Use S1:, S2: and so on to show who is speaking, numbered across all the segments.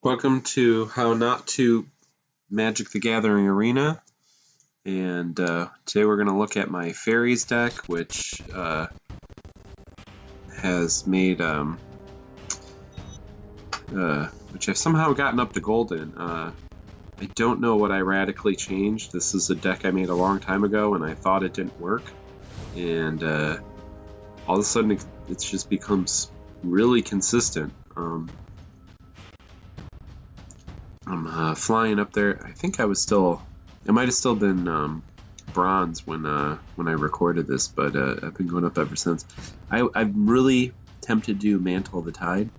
S1: Welcome to How Not to Magic the Gathering Arena, and today we're going to look at my Faeries deck, which has made, which I've somehow gotten up to golden. I don't know what I radically changed. This is a deck I made a long time ago, and I thought it didn't work, and all of a sudden it's just becomes really consistent. I'm flying up there. I think I was still, it might have still been bronze when I recorded this, but I've been going up ever since. I'm really tempted to do Mantle of the Tide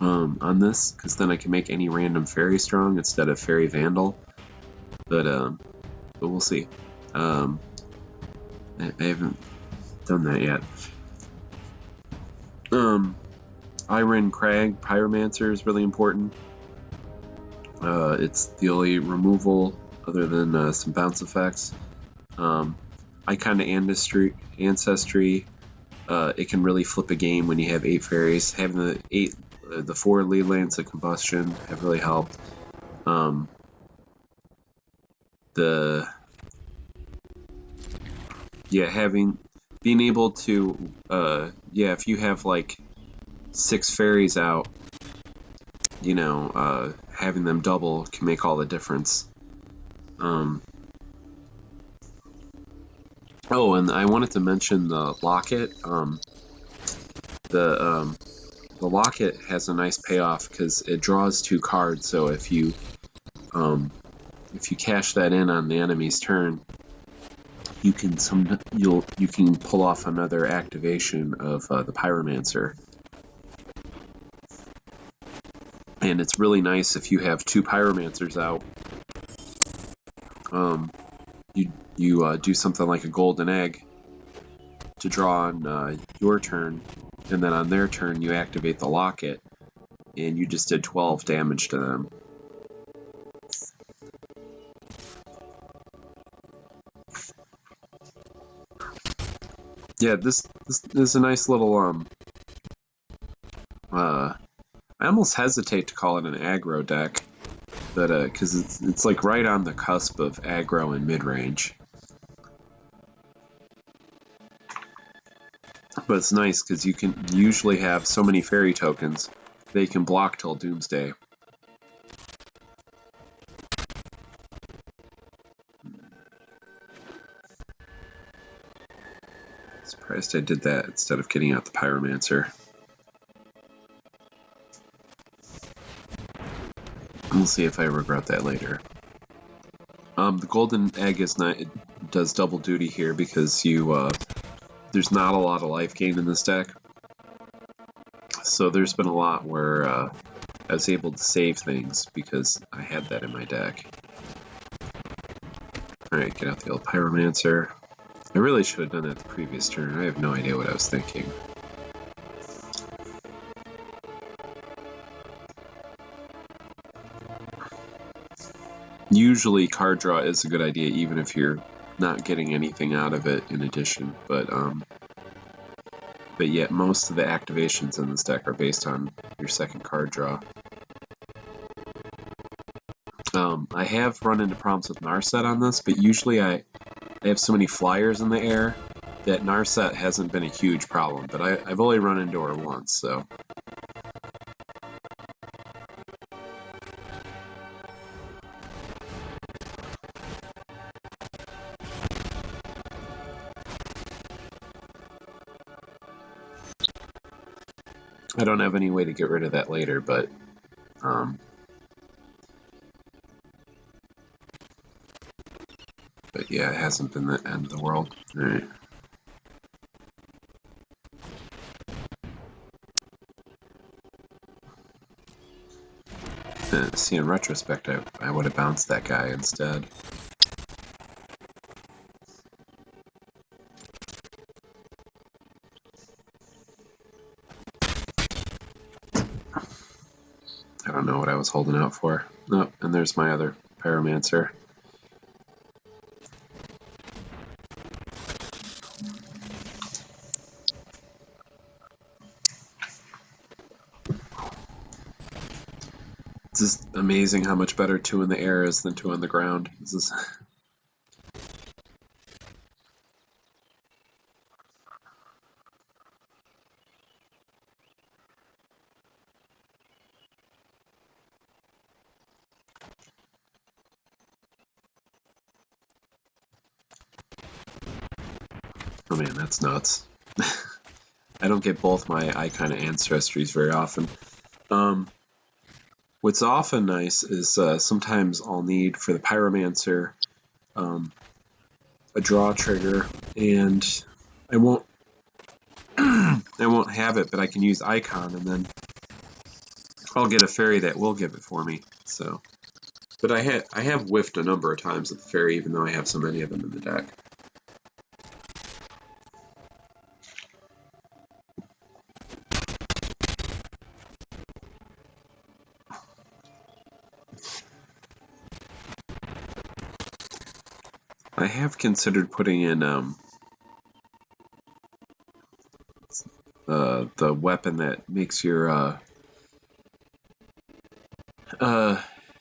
S1: on this, because then I can make any random fairy strong instead of Faerie Vandal. But we'll see. I haven't done that yet. Irencrag Pyromancer is really important. It's the only removal other than some bounce effects. Icon of Ancestry. It can really flip a game when you have 8 fairies. Having the 4 Leyline of Combustion have really helped. Being able to if you have like 6 fairies out, you know, having them double can make all the difference. Oh, and I wanted to mention the Locket. The Locket has a nice payoff because it draws 2 cards. So if you cash that in on the enemy's turn, you can pull off another activation of the Pyromancer. And it's really nice if you have 2 Pyromancers out. You do something like a golden egg to draw on your turn, and then on their turn you activate the Locket, and you just did 12 damage to them. Yeah, this is a nice little I almost hesitate to call it an aggro deck, but because it's like right on the cusp of aggro and mid-range. But it's nice because you can usually have so many fairy tokens they can block till Doomsday. Surprised I did that instead of getting out the Pyromancer. We'll see if I regret that later. The golden egg it does double duty here because there's not a lot of life gain in this deck. So there's been a lot where I was able to save things because I had that in my deck. Alright, get out the old Pyromancer. I really should have done that the previous turn. I have no idea what I was thinking. Usually card draw is a good idea even if you're not getting anything out of it in addition, but yet most of the activations in this deck are based on your second card draw. I have run into problems with Narset on this, but usually I have so many flyers in the air that Narset hasn't been a huge problem, but I've only run into her once, so. I don't have any way to get rid of that later, but yeah, it hasn't been the end of the world. Alright. See, in retrospect, I would have bounced that guy instead. I don't know what I was holding out for. Oh, and there's my other Pyromancer. just amazing how much better 2 in the air is than 2 on the ground. This is oh man, that's nuts. I don't get both my Icon of Ancestries very often. What's often nice is sometimes I'll need for the Pyromancer a draw trigger, and I won't I won't have it, but I can use Icon, and then I'll get a Faerie that will give it for me. So, but I have whiffed a number of times with the Faerie, even though I have so many of them in the deck. I have considered putting in the weapon that makes your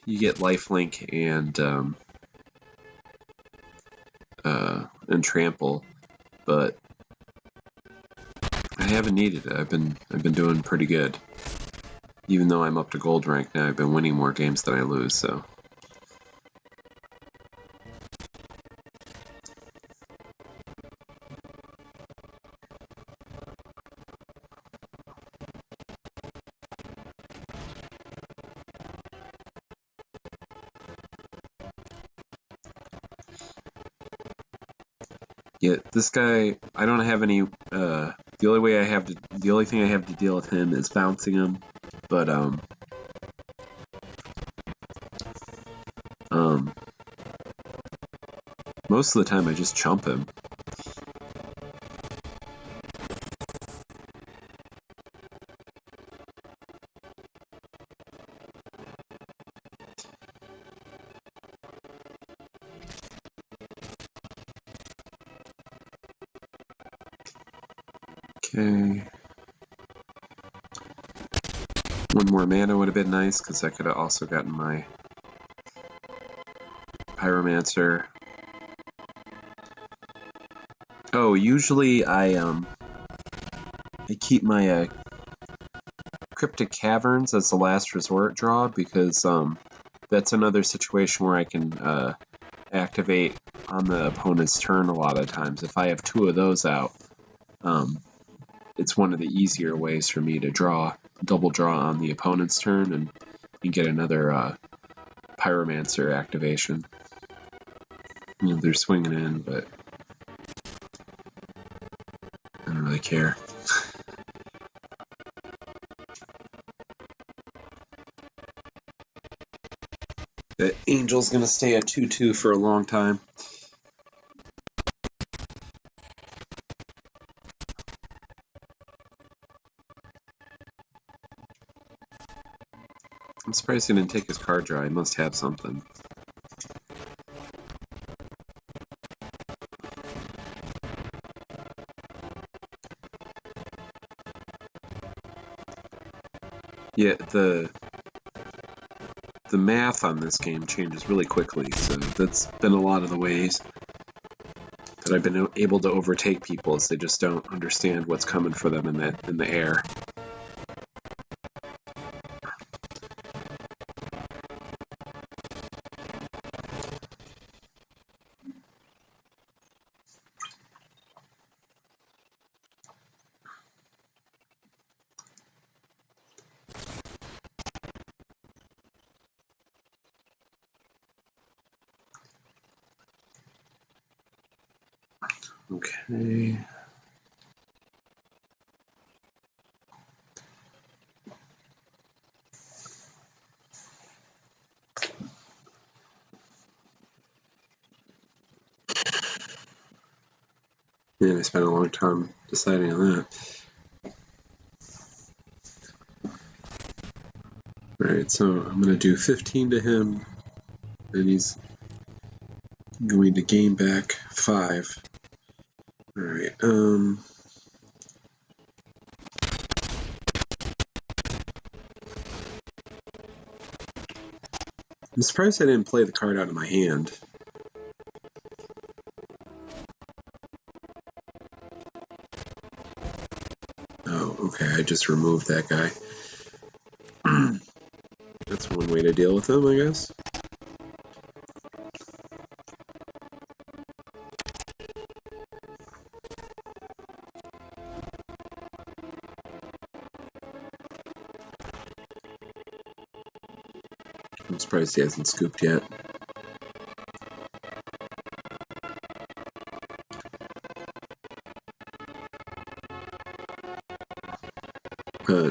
S1: you get lifelink and trample, but I haven't needed it. I've been doing pretty good. Even though I'm up to gold rank now, I've been winning more games than I lose, so. Yeah, this guy, I don't have any, the only thing I have to deal with him is bouncing him, but, most of the time I just chump him. Okay. One more mana would have been nice, because I could have also gotten my Pyromancer. Oh, usually I keep my Cryptic Caverns as the last resort draw, because that's another situation where I can activate on the opponent's turn a lot of times. If I have 2 of those out, it's one of the easier ways for me to double draw on the opponent's turn and get another Pyromancer activation. You know, they're swinging in, but I don't really care. The Angel's gonna stay at 2/2 for a long time. I'm surprised he didn't take his card draw. He must have something. Yeah, the math on this game changes really quickly, so that's been a lot of the ways that I've been able to overtake people, is they just don't understand what's coming for them in the air. Okay. Yeah, I spent a long time deciding on that. Alright, so I'm going to do 15 to him, and he's going to gain back 5. Alright, I'm surprised I didn't play the card out of my hand. Oh, okay, I just removed that guy. That's one way to deal with him, I guess. I'm surprised he hasn't scooped yet.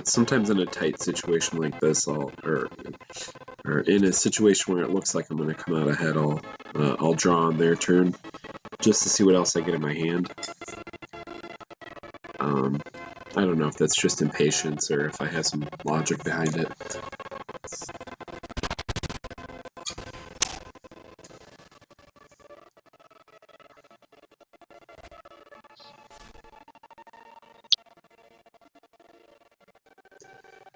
S1: Sometimes in a tight situation like this, or in a situation where it looks like I'm going to come out ahead, I'll draw on their turn just to see what else I get in my hand. I don't know if that's just impatience or if I have some logic behind it.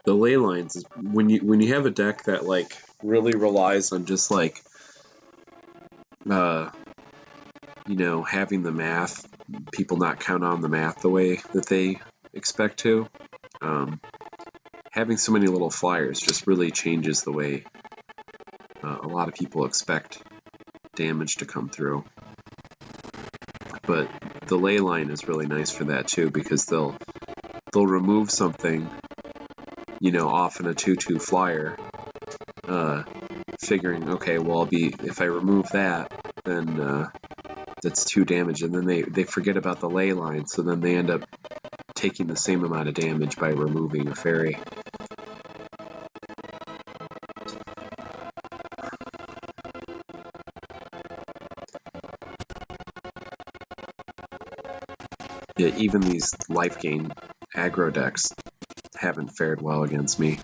S1: The ley lines is when you have a deck that like really relies on just like you know, having the math, people not count on the math the way that they expect to. Having so many little flyers just really changes the way a lot of people expect damage to come through. But the ley line is really nice for that too, because they'll remove something, you know, off in a 2/2 flyer, figuring, okay, well, if I remove that, then that's 2 damage, and then they forget about the ley line, so then they end up taking the same amount of damage by removing a fairy. Yeah, even these life gain aggro decks haven't fared well against me.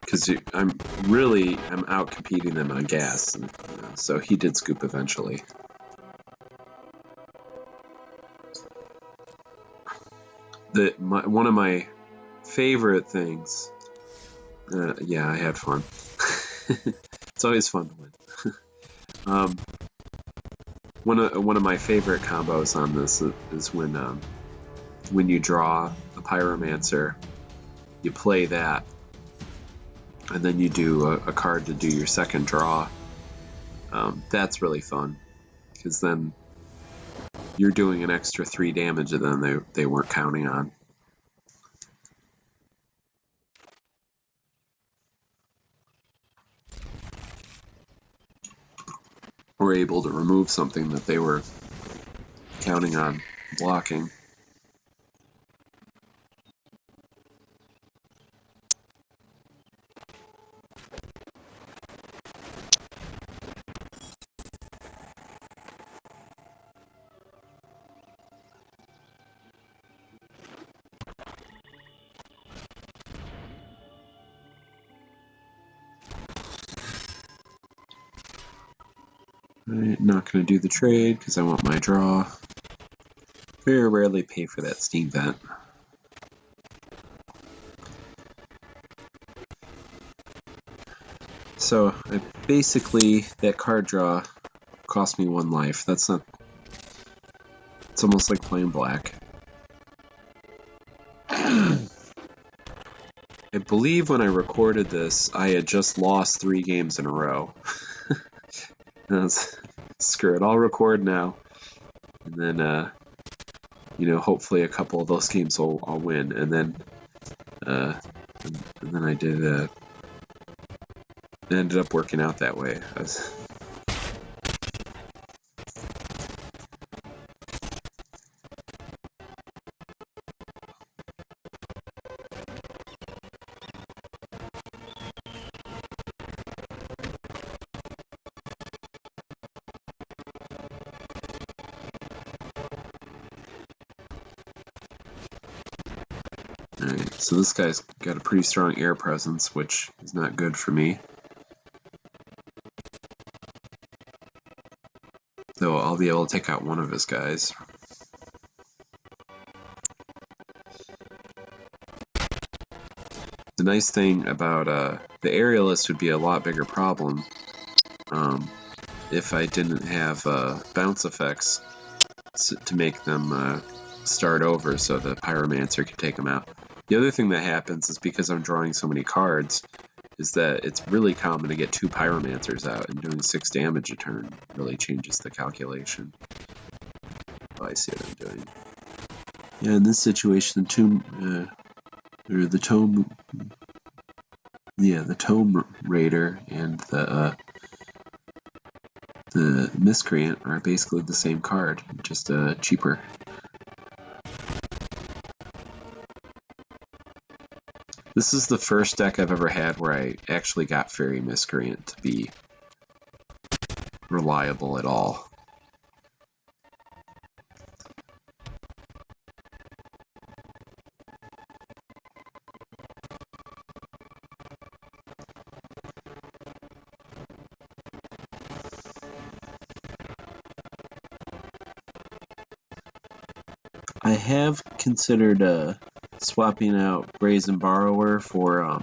S1: Because I'm out competing them on gas, and, so he did scoop eventually. One of my favorite things. Yeah, I had fun. It's always fun to win. One of my favorite combos on this is when you draw a Pyromancer, you play that, and then you do a card to do your second draw. That's really fun, because then you're doing an extra 3 damage that then they weren't counting on. Or able to remove something that they were counting on blocking. I'm not going to do the trade because I want my draw. Very rarely pay for that Steam Vent. So basically, that card draw cost me 1 life. That's not. It's almost like playing black. I believe when I recorded this, I had just lost 3 games in a row. Screw it, I'll record now, and then you know, hopefully a couple of those games I'll win, and then I did. It ended up working out that way. Alright, so this guy's got a pretty strong air presence, which is not good for me. Though I'll be able to take out one of his guys. The nice thing about the aerialist would be a lot bigger problem if I didn't have bounce effects to make them start over so the Pyromancer can take them out. The other thing that happens is because I'm drawing so many cards is that it's really common to get 2 Pyromancers out, and doing 6 damage a turn really changes the calculation. Oh, I see what I'm doing. Yeah, in this situation, the Tome Raider and the Miscreant are basically the same card, just cheaper. This is the first deck I've ever had where I actually got Faerie Miscreant to be reliable at all. I have considered swapping out Brazen Borrower for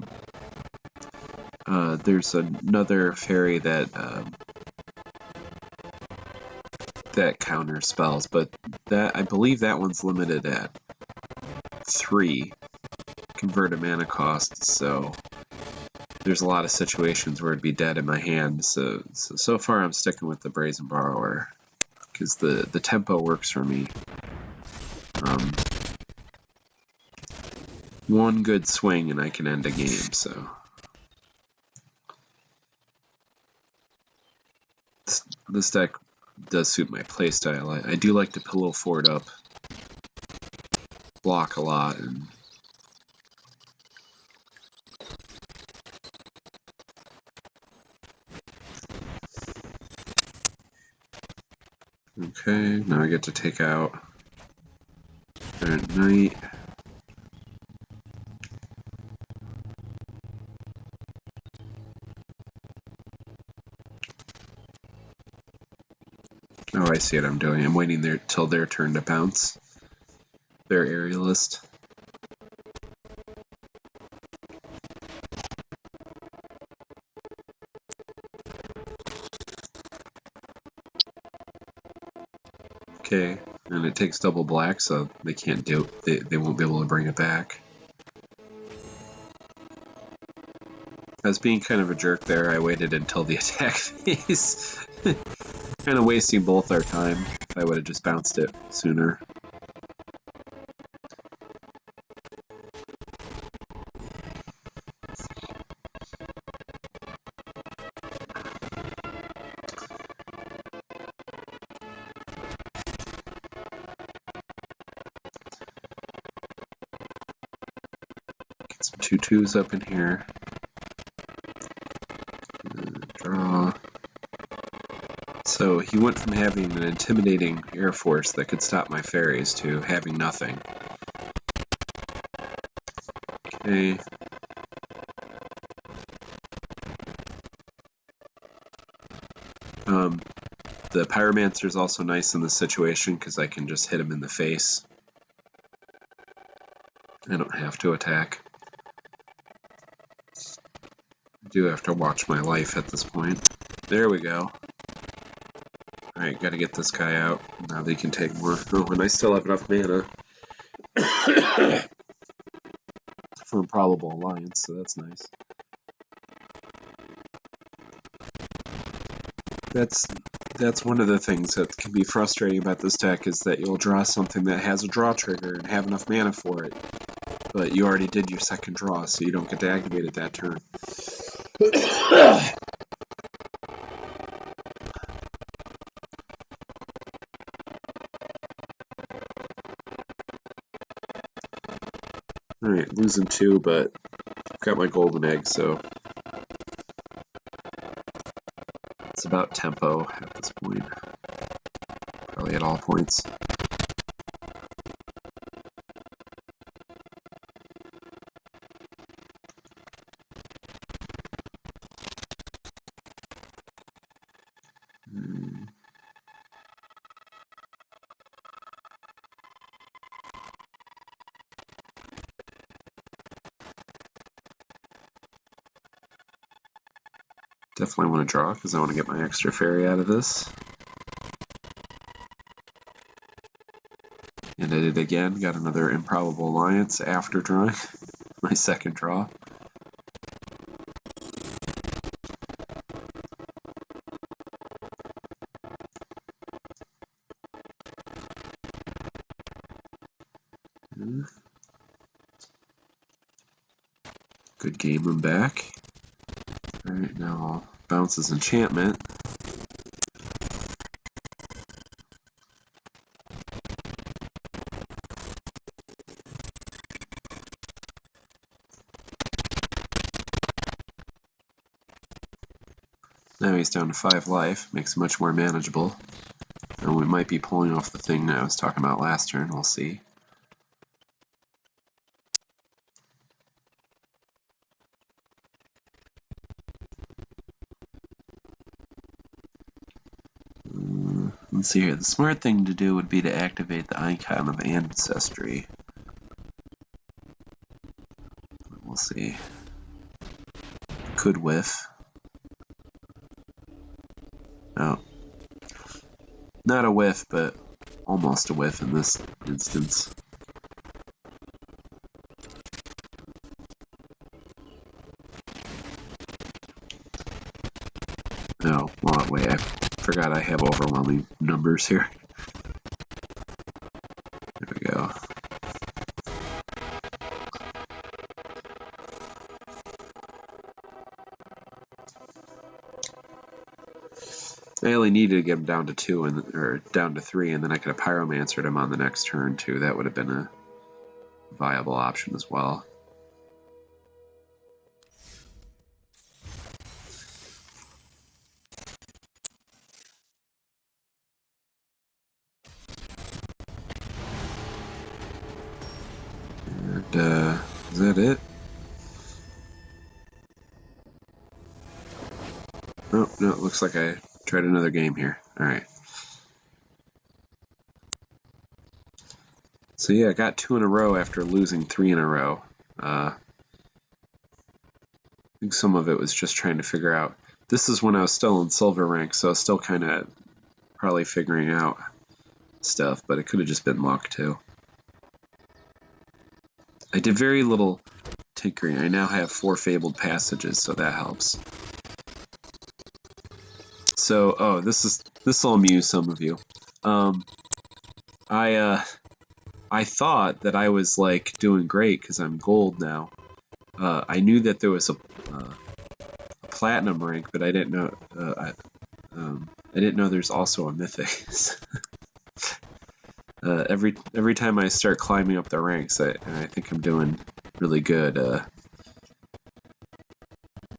S1: there's another fairy that that counter spells, but that I believe that one's limited at 3 converted mana cost, so there's a lot of situations where it'd be dead in my hand. So far I'm sticking with the Brazen Borrower because the tempo works for me. One good swing and I can end a game, so this deck does suit my playstyle. I do like to pillow fort up, block a lot, and okay, now I get to take out Errant Knight. Oh, I see what I'm doing. I'm waiting there till their turn to bounce. Their aerialist. Okay, and it takes double black, so they can't do it. They won't be able to bring it back. I was being kind of a jerk there. I waited until the attack phase. Kind of wasting both our time if I would have just bounced it sooner. Get some 2/2s up in here. Draw. So he went from having an intimidating air force that could stop my fairies to having nothing. Okay. The Pyromancer is also nice in this situation because I can just hit him in the face. I don't have to attack. I do have to watch my life at this point. There we go. Alright, gotta get this guy out. Now they can take more. Oh, and I still have enough mana for Improbable Alliance, so that's nice. That's one of the things that can be frustrating about this deck is that you'll draw something that has a draw trigger and have enough mana for it, but you already did your second draw, so you don't get to activate it that turn. Alright, losing 2, but I've got my golden egg, so it's about tempo at this point. Probably at all points. Definitely want to draw because I want to get my extra fairy out of this. And I did again, got another Improbable Alliance after drawing my second draw. Good game, I'm back. Alright, now I'll bounce his enchantment. Now he's down to 5 life, makes it much more manageable. And we might be pulling off the thing that I was talking about last turn, we'll see. Let's see here, the smart thing to do would be to activate the Icon of Ancestry. We'll see. Could whiff. No. Not a whiff, but almost a whiff in this instance. Oh, well, wait, I forgot I have overwhelming numbers here. There we go. I only needed to get him down to 2 or down to 3, and then I could have Pyromancered him on the next turn too. That would have been a viable option as well. And is that it? Oh no, it looks like I tried another game here. All right. So yeah, I got 2 in a row after losing 3 in a row. I think some of it was just trying to figure out. This is when I was still in silver rank, so I was still kind of probably figuring out stuff, but it could have just been luck too. I did very little tinkering. I now have 4 Fabled Passages, so that helps. So, oh, this will amuse some of you. I thought that I was like doing great because I'm gold now. I knew that there was a platinum rank, but I didn't know. I didn't know there's also a mythic. Every time I start climbing up the ranks, I think I'm doing really good. I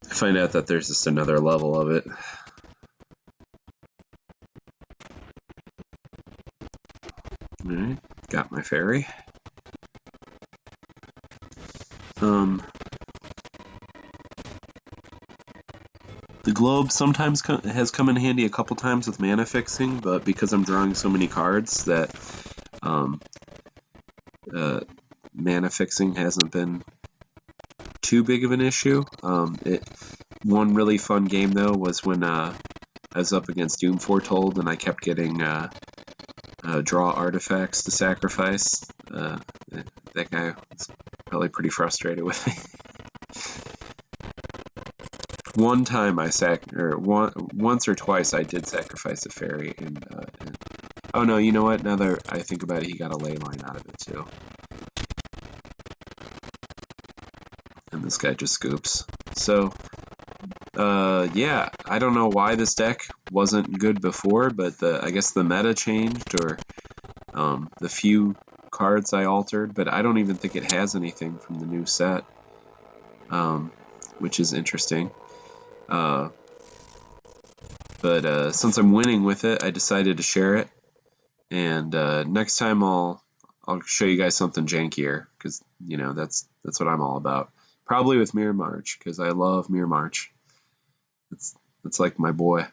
S1: find out that there's just another level of it. Alright, got my fairy. The globe sometimes has come in handy a couple times with mana fixing, but because I'm drawing so many cards that mana fixing hasn't been too big of an issue. One really fun game though was when I was up against Doom Foretold and I kept getting draw artifacts to sacrifice. That guy was probably pretty frustrated with me. One time once or twice I did sacrifice a fairy, and oh no, you know what? Now that I think about it, he got a Leyline out of it too. And this guy just scoops. So, yeah, I don't know why this deck wasn't good before, but I guess the meta changed, or the few cards I altered, but I don't even think it has anything from the new set, which is interesting. But since I'm winning with it, I decided to share it, and next time I'll show you guys something jankier, because you know that's what I'm all about. Probably with Mirror March, because I love Mirror March. It's like my boy.